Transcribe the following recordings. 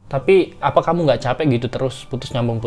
Tapi apa kamu nggak capek gitu terus putus nyambung?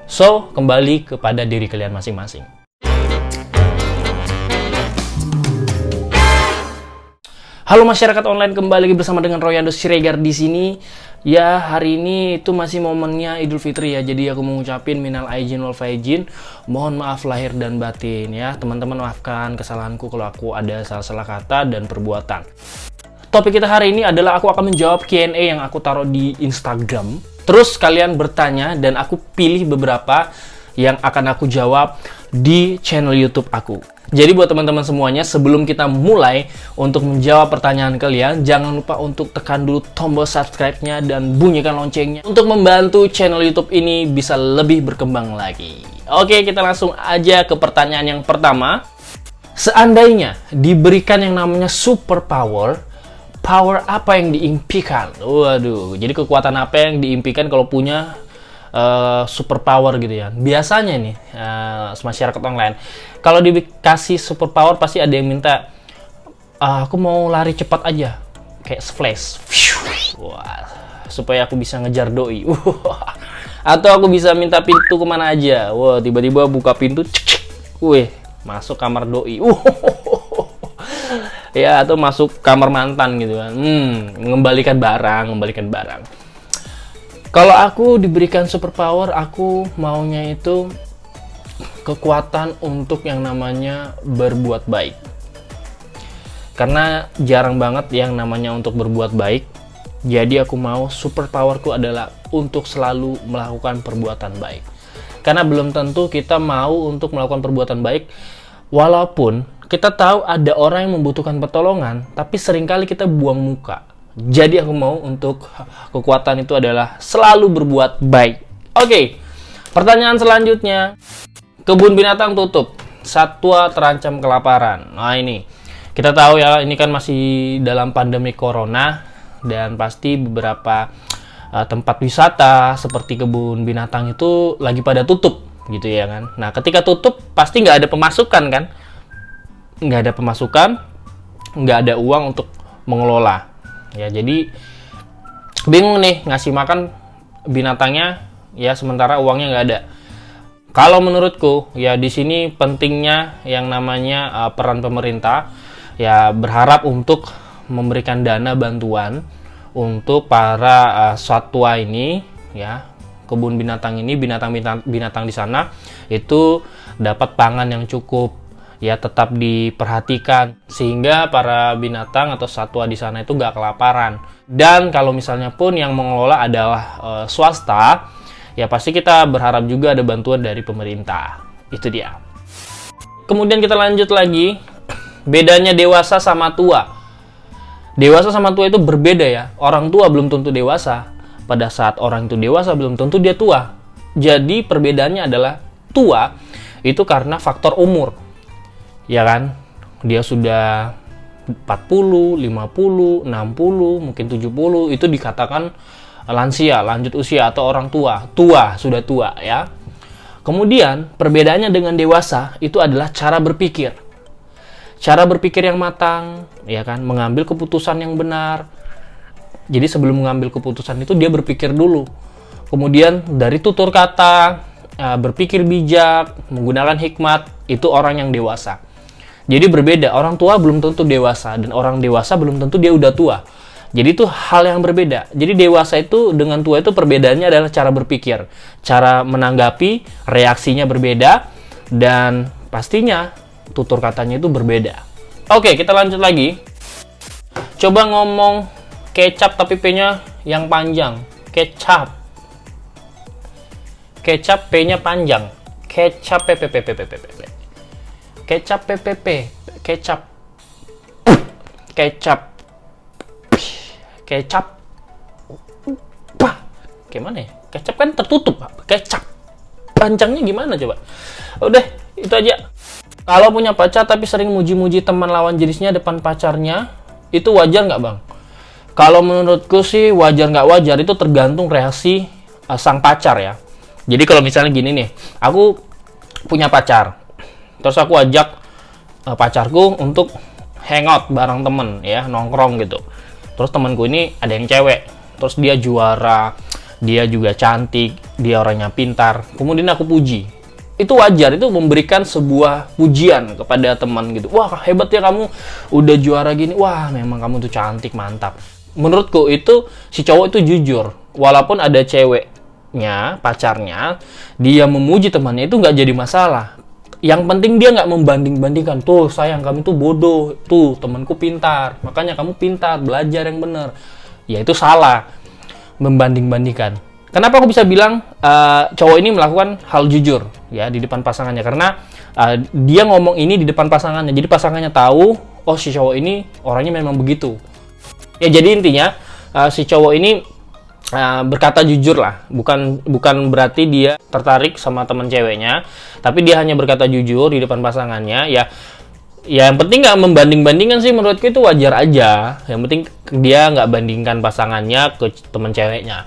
So, kembali kepada diri kalian masing-masing. Halo masyarakat online, kembali lagi bersama dengan Royando Siregar di sini. Ya, hari ini itu masih momennya Idul Fitri ya. Jadi aku mau ngucapin minal aidin wal faizin. Mohon maaf lahir dan batin ya. Teman-teman maafkan kesalahanku kalau aku ada salah-salah kata dan perbuatan. Topik kita hari ini adalah aku akan menjawab Q&A yang aku taruh di Instagram. Terus kalian bertanya dan aku pilih beberapa yang akan aku jawab di channel YouTube aku. Jadi buat teman-teman semuanya, sebelum kita mulai untuk menjawab pertanyaan kalian, jangan lupa untuk tekan dulu tombol subscribe-nya dan bunyikan loncengnya untuk membantu channel YouTube ini bisa lebih berkembang lagi. Oke, kita langsung aja ke pertanyaan yang pertama. Seandainya diberikan yang namanya super power, power apa yang diimpikan? Waduh, jadi kekuatan apa yang diimpikan kalau punya super power gitu ya. Biasanya nih masyarakat online, kalau dikasih super power pasti ada yang minta, aku mau lari cepat aja kayak flash. Wah, supaya aku bisa ngejar doi. Atau aku bisa minta pintu kemana aja. Wah, tiba-tiba buka pintu, wih, masuk kamar doi. Ya, atau masuk kamar mantan gitu kan. Mengembalikan barang. Kalau aku diberikan super power, aku maunya itu kekuatan untuk yang namanya berbuat baik. Karena jarang banget yang namanya untuk berbuat baik. Jadi aku mau super powerku adalah untuk selalu melakukan perbuatan baik. Karena belum tentu kita mau untuk melakukan perbuatan baik, walaupun kita tahu ada orang yang membutuhkan pertolongan, tapi seringkali kita buang muka. Jadi aku mau untuk kekuatan itu adalah selalu berbuat baik. Oke, pertanyaan selanjutnya. Kebun binatang tutup, satwa terancam kelaparan. Nah ini, kita tahu ya, ini kan masih dalam pandemi corona. Dan pasti beberapa tempat wisata seperti kebun binatang itu lagi pada tutup gitu ya kan. Nah ketika tutup pasti nggak ada pemasukan kan. Nggak ada uang untuk mengelola. Ya, jadi bingung nih ngasih makan binatangnya ya, sementara uangnya nggak ada. Kalau menurutku ya di sini pentingnya yang namanya peran pemerintah ya, berharap untuk memberikan dana bantuan untuk para satwa ini ya, kebun binatang ini, binatang di sana itu dapat pangan yang cukup ya, tetap diperhatikan sehingga para binatang atau satwa di sana itu nggak kelaparan. Dan kalau misalnya pun yang mengelola adalah swasta, ya pasti kita berharap juga ada bantuan dari pemerintah. Itu dia. Kemudian kita lanjut lagi, bedanya dewasa sama tua. Dewasa sama tua itu berbeda ya. Orang tua belum tentu dewasa. Pada saat orang itu dewasa belum tentu dia tua. Jadi perbedaannya adalah tua itu karena faktor umur. Ya kan, dia sudah 40, 50, 60, mungkin 70, itu dikatakan lansia, lanjut usia atau orang tua. Sudah tua ya. Kemudian perbedaannya dengan dewasa itu adalah cara berpikir. Cara berpikir yang matang, ya kan, mengambil keputusan yang benar. Jadi sebelum mengambil keputusan itu dia berpikir dulu. Kemudian dari tutur kata, berpikir bijak, menggunakan hikmat, itu orang yang dewasa. Jadi berbeda, orang tua belum tentu dewasa, dan orang dewasa belum tentu dia udah tua. Jadi itu hal yang berbeda. Jadi dewasa itu dengan tua itu perbedaannya adalah cara berpikir. Cara menanggapi, reaksinya berbeda, dan pastinya tutur katanya itu berbeda. Oke, kita lanjut lagi. Coba ngomong kecap tapi P-nya yang panjang. Kecap. Kecap P-nya panjang. Kecap PPP. Kecap PPP, kecap, gimana ya? Kecap kan tertutup, kecap, panjangnya gimana coba? Udah, itu aja. Kalau punya pacar tapi sering muji-muji teman lawan jenisnya depan pacarnya, itu wajar nggak bang? Kalau menurutku sih wajar nggak wajar, itu tergantung reaksi sang pacar ya. Jadi kalau misalnya gini nih, aku punya pacar, terus aku ajak pacarku untuk hangout bareng temen ya, nongkrong gitu. Terus temanku ini ada yang cewek, terus dia juara, dia juga cantik, dia orangnya pintar, kemudian aku puji. Itu wajar, itu memberikan sebuah pujian kepada teman gitu. Wah, hebat ya kamu udah juara gini. Wah, memang kamu tuh cantik, mantap. Menurutku itu si cowok itu jujur. Walaupun ada ceweknya, pacarnya, dia memuji temannya itu nggak jadi masalah. Yang penting dia nggak membanding-bandingkan. Tuh, sayang kamu tuh bodoh. Tuh, temanku pintar. Makanya kamu pintar, belajar yang benar. Ya itu salah. Membanding-bandingkan. Kenapa aku bisa bilang cowok ini melakukan hal jujur ya di depan pasangannya? Karena dia ngomong ini di depan pasangannya. Jadi pasangannya tahu, oh si cowok ini orangnya memang begitu. Ya jadi intinya si cowok ini berkata jujur lah. Bukan berarti dia tertarik sama teman ceweknya, tapi dia hanya berkata jujur di depan pasangannya. Ya yang penting nggak membanding-bandingkan sih, menurutku itu wajar aja. Yang penting dia nggak bandingkan pasangannya ke teman ceweknya.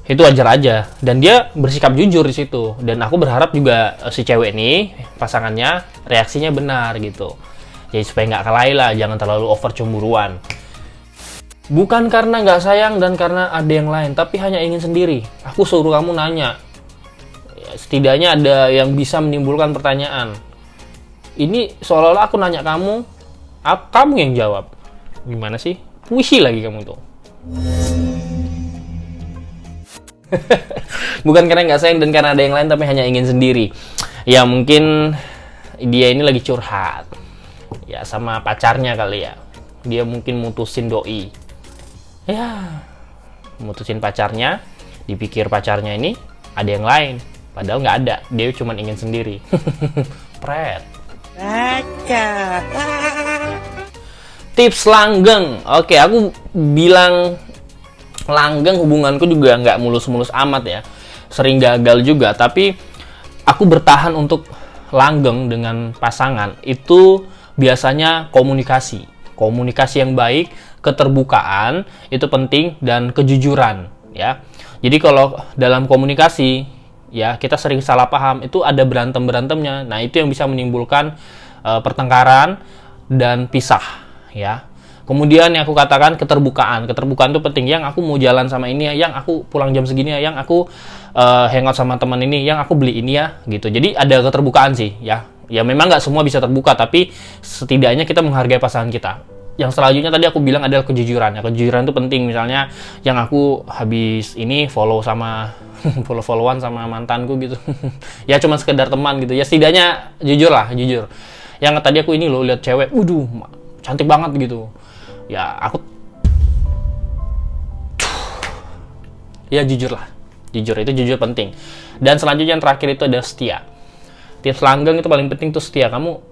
Itu wajar aja, dan dia bersikap jujur di situ. Dan aku berharap juga si cewek ini pasangannya reaksinya benar gitu. Jadi supaya nggak kelahi lah, jangan terlalu over cemburuan. Bukan karena nggak sayang dan karena ada yang lain, tapi hanya ingin sendiri. Aku suruh kamu nanya. Ya, setidaknya ada yang bisa menimbulkan pertanyaan. Ini seolah-olah aku nanya kamu yang jawab. Gimana sih? Puisi lagi kamu tuh. Bukan karena nggak sayang dan karena ada yang lain, tapi hanya ingin sendiri. Ya mungkin dia ini lagi curhat ya sama pacarnya kali ya. Dia mungkin mutusin doi. Ya, mutusin pacarnya. Dipikir pacarnya ini ada yang lain, padahal nggak ada. Dia cuma ingin sendiri. Pret. Tips langgeng. Oke, aku bilang langgeng, hubunganku juga nggak mulus-mulus amat ya. Sering gagal juga, tapi aku bertahan untuk langgeng dengan pasangan itu biasanya komunikasi. Komunikasi yang baik, keterbukaan itu penting, dan kejujuran ya. Jadi kalau dalam komunikasi ya kita sering salah paham, itu ada berantem-berantemnya. Nah, itu yang bisa menimbulkan pertengkaran dan pisah ya. Kemudian yang aku katakan keterbukaan. Keterbukaan itu penting. Yang aku mau jalan sama ini ya, yang aku pulang jam segini ya, yang aku hangout sama teman ini, yang aku beli ini ya, gitu. Jadi ada keterbukaan sih ya. Ya memang nggak semua bisa terbuka, tapi setidaknya kita menghargai pasangan kita. Yang selanjutnya tadi aku bilang adalah kejujuran. Ya, kejujuran itu penting. Misalnya yang aku habis ini follow sama follow-followan sama mantanku gitu. Ya cuma sekedar teman gitu. Ya setidaknya jujur lah, jujur. Yang tadi aku ini loh lihat cewek, waduh cantik banget gitu. Ya aku ya jujur lah, jujur itu jujur penting. Dan selanjutnya yang terakhir itu ada setia. Tips langgeng itu paling penting tuh setia. Kamu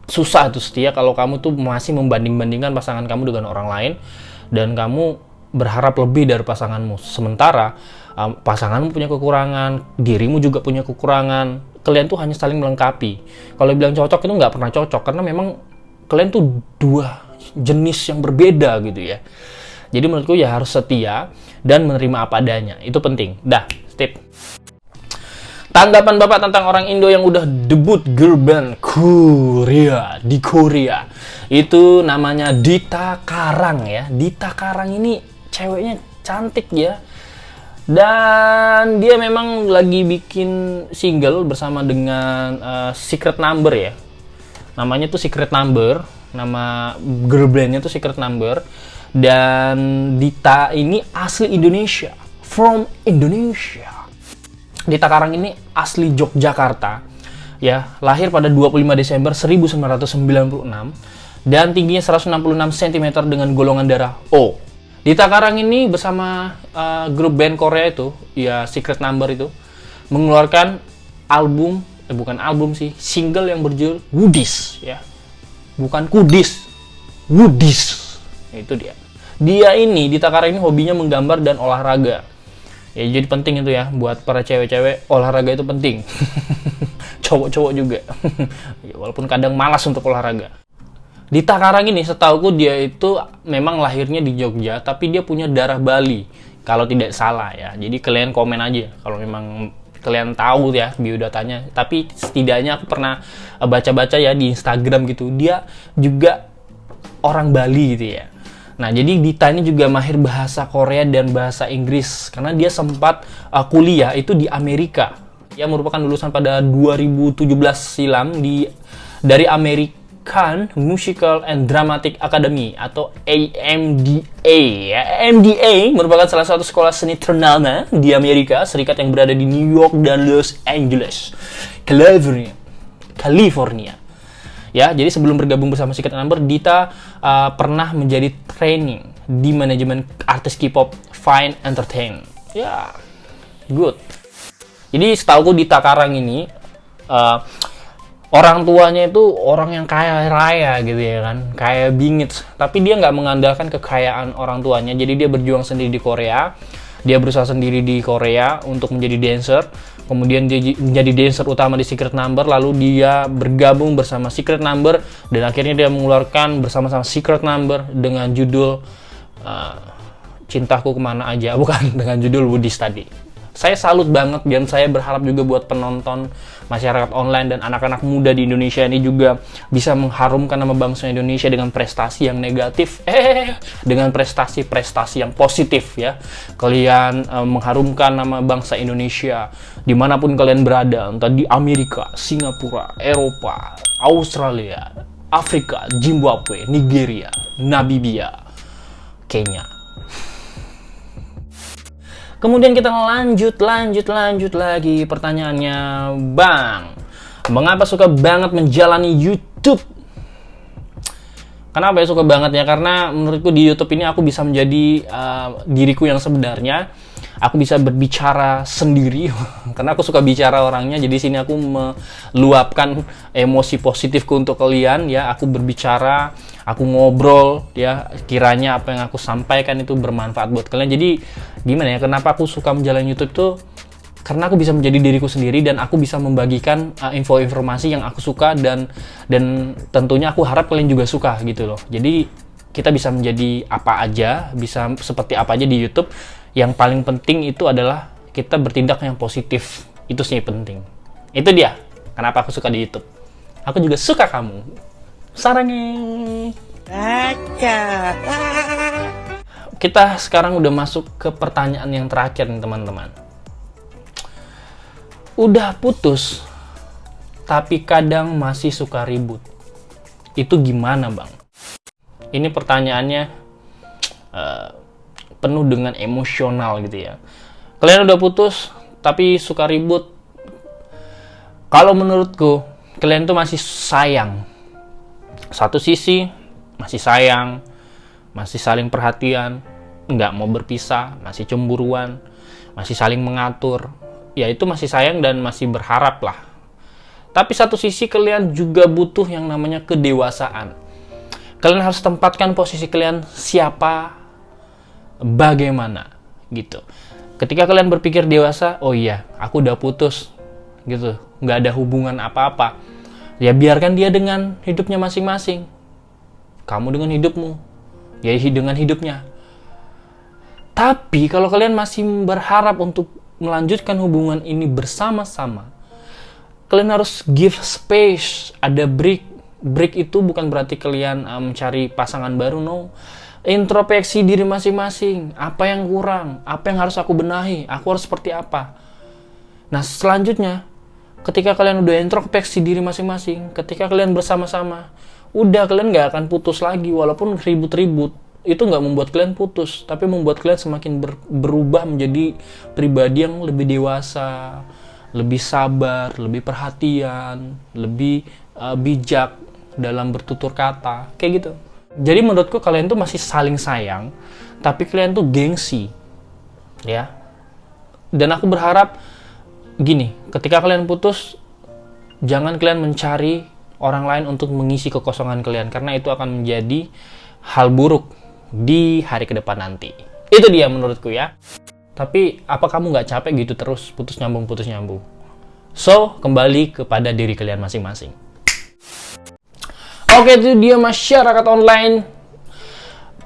susah tuh setia kalau kamu tuh masih membanding-bandingkan pasangan kamu dengan orang lain, dan kamu berharap lebih dari pasanganmu. Sementara pasanganmu punya kekurangan, dirimu juga punya kekurangan. Kalian tuh hanya saling melengkapi. Kalau bilang cocok itu nggak pernah cocok, karena memang kalian tuh dua jenis yang berbeda gitu ya. Jadi menurutku ya harus setia dan menerima apa adanya. Itu penting. Dah, tip. Tanggapan Bapak tentang orang Indo yang udah debut girl band di Korea. Itu namanya Dita Karang ya. Dita Karang ini ceweknya cantik ya. Dan dia memang lagi bikin single bersama dengan Secret Number ya. Namanya tuh Secret Number. Nama girl bandnya tuh Secret Number. Dan Dita ini asli Indonesia, from Indonesia. Dita Karang ini asli Yogyakarta ya, lahir pada 25 Desember 1996 dan tingginya 166 cm dengan golongan darah O. Dita Karang ini bersama grup band Korea itu ya, Secret Number itu, mengeluarkan album, bukan album sih, single yang berjudul Woodies ya. Bukan kudis, Woodies. Itu dia. Dia ini, Dita Karang ini hobinya menggambar dan olahraga. Ya jadi penting itu ya, buat para cewek-cewek, olahraga itu penting. Cowok-cowok juga. Ya, walaupun kadang malas untuk olahraga. Dita Karang ini setauku dia itu memang lahirnya di Jogja, tapi dia punya darah Bali. Kalau tidak salah ya. Jadi kalian komen aja kalau memang kalian tahu ya biodatanya. Tapi setidaknya aku pernah baca-baca ya di Instagram gitu. Dia juga orang Bali gitu ya. Nah, jadi Dita ini juga mahir bahasa Korea dan bahasa Inggris karena dia sempat kuliah itu di Amerika. Dia merupakan lulusan pada 2017 silam dari American Musical and Dramatic Academy atau AMDA. Ya, AMDA merupakan salah satu sekolah seni ternama di Amerika Serikat yang berada di New York dan Los Angeles, California. Ya, jadi sebelum bergabung bersama Secret Number, Dita pernah menjadi training di manajemen artis K-pop Fine Entertain. Ya, good. Jadi setahuku Dita Karang ini orang tuanya itu orang yang kaya raya gitu ya kan, kaya bingit. Tapi dia nggak mengandalkan kekayaan orang tuanya. Jadi dia berjuang sendiri di Korea. Dia berusaha sendiri di Korea untuk menjadi dancer. Kemudian dia menjadi dancer utama di Secret Number, lalu dia bergabung bersama Secret Number dan akhirnya dia mengeluarkan bersama-sama Secret Number dengan judul Cintaku Kemana Aja, bukan, dengan judul Woody Study. Saya salut banget dan saya berharap juga buat penonton, masyarakat online dan anak-anak muda di Indonesia ini juga bisa mengharumkan nama bangsa Indonesia dengan prestasi yang negatif, dengan prestasi-prestasi yang positif ya. Kalian mengharumkan nama bangsa Indonesia dimanapun kalian berada, entah di Amerika, Singapura, Eropa, Australia, Afrika, Zimbabwe, Nigeria, Namibia, Kenya. Kemudian kita lanjut lagi pertanyaannya, Bang. Mengapa suka banget menjalani YouTube? Kenapa ya suka banget ya? Karena menurutku di YouTube ini aku bisa menjadi diriku yang sebenarnya. Aku bisa berbicara sendiri karena aku suka bicara orangnya. Jadi sini aku meluapkan emosi positifku untuk kalian ya. Aku berbicara, aku ngobrol ya. Kiranya apa yang aku sampaikan itu bermanfaat buat kalian. Jadi gimana ya? Kenapa aku suka menjalani YouTube tuh? Karena aku bisa menjadi diriku sendiri dan aku bisa membagikan info-informasi yang aku suka dan tentunya aku harap kalian juga suka gitu loh. Jadi kita bisa menjadi apa aja, bisa seperti apa aja di YouTube. Yang paling penting itu adalah kita bertindak yang positif. Itu sih penting. Itu dia kenapa aku suka di YouTube. Aku juga suka kamu. Sarangnya. Kita sekarang udah masuk ke pertanyaan yang terakhir nih teman-teman. Udah putus, tapi kadang masih suka ribut. Itu gimana, Bang? Ini pertanyaannya penuh dengan emosional gitu ya. Kalian udah putus, tapi suka ribut. Kalau menurutku, kalian tuh masih sayang. Satu sisi, masih sayang, masih saling perhatian, nggak mau berpisah, masih cemburuan, masih saling mengatur. Ya itu masih sayang dan masih berharap lah. Tapi satu sisi kalian juga butuh yang namanya kedewasaan. Kalian harus tempatkan posisi kalian siapa, bagaimana gitu. Ketika kalian berpikir dewasa, oh iya, aku udah putus gitu, nggak ada hubungan apa-apa. Ya biarkan dia dengan hidupnya masing-masing. Kamu dengan hidupmu, ya dengan hidupnya. Tapi kalau kalian masih berharap untuk melanjutkan hubungan ini bersama-sama, kalian harus give space, ada break. Break itu bukan berarti kalian mencari pasangan baru, no. Introspeksi diri masing-masing, apa yang kurang, apa yang harus aku benahi, aku harus seperti apa. Nah selanjutnya, ketika kalian udah introspeksi diri masing-masing, ketika kalian bersama-sama, udah kalian gak akan putus lagi, walaupun ribut-ribut. Itu nggak membuat kalian putus, tapi membuat kalian semakin berubah menjadi pribadi yang lebih dewasa, lebih sabar, lebih perhatian, lebih bijak dalam bertutur kata, kayak gitu. Jadi menurutku kalian tuh masih saling sayang, tapi kalian tuh gengsi, ya. Dan aku berharap gini, ketika kalian putus, jangan kalian mencari orang lain untuk mengisi kekosongan kalian, karena itu akan menjadi hal buruk di hari ke depan nanti. Itu dia menurutku ya. Tapi apa kamu nggak capek gitu terus putus nyambung? So, kembali kepada diri kalian masing-masing. Oke, itu dia masyarakat online.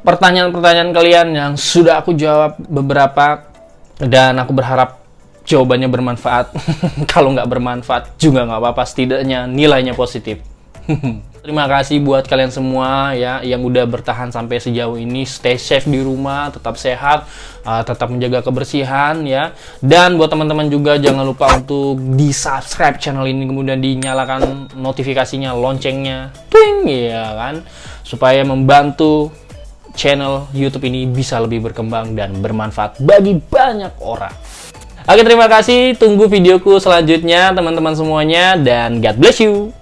Pertanyaan-pertanyaan kalian yang sudah aku jawab beberapa. Dan aku berharap jawabannya bermanfaat. Kalau nggak bermanfaat juga nggak apa-apa, setidaknya nilainya positif. Terima kasih buat kalian semua ya yang udah bertahan sampai sejauh ini. Stay safe di rumah, tetap sehat, tetap menjaga kebersihan ya. Dan buat teman-teman juga jangan lupa untuk di-subscribe channel ini, kemudian dinyalakan notifikasinya, loncengnya, ting ya kan, supaya membantu channel YouTube ini bisa lebih berkembang dan bermanfaat bagi banyak orang. Oke, terima kasih. Tunggu videoku selanjutnya teman-teman semuanya dan God bless you.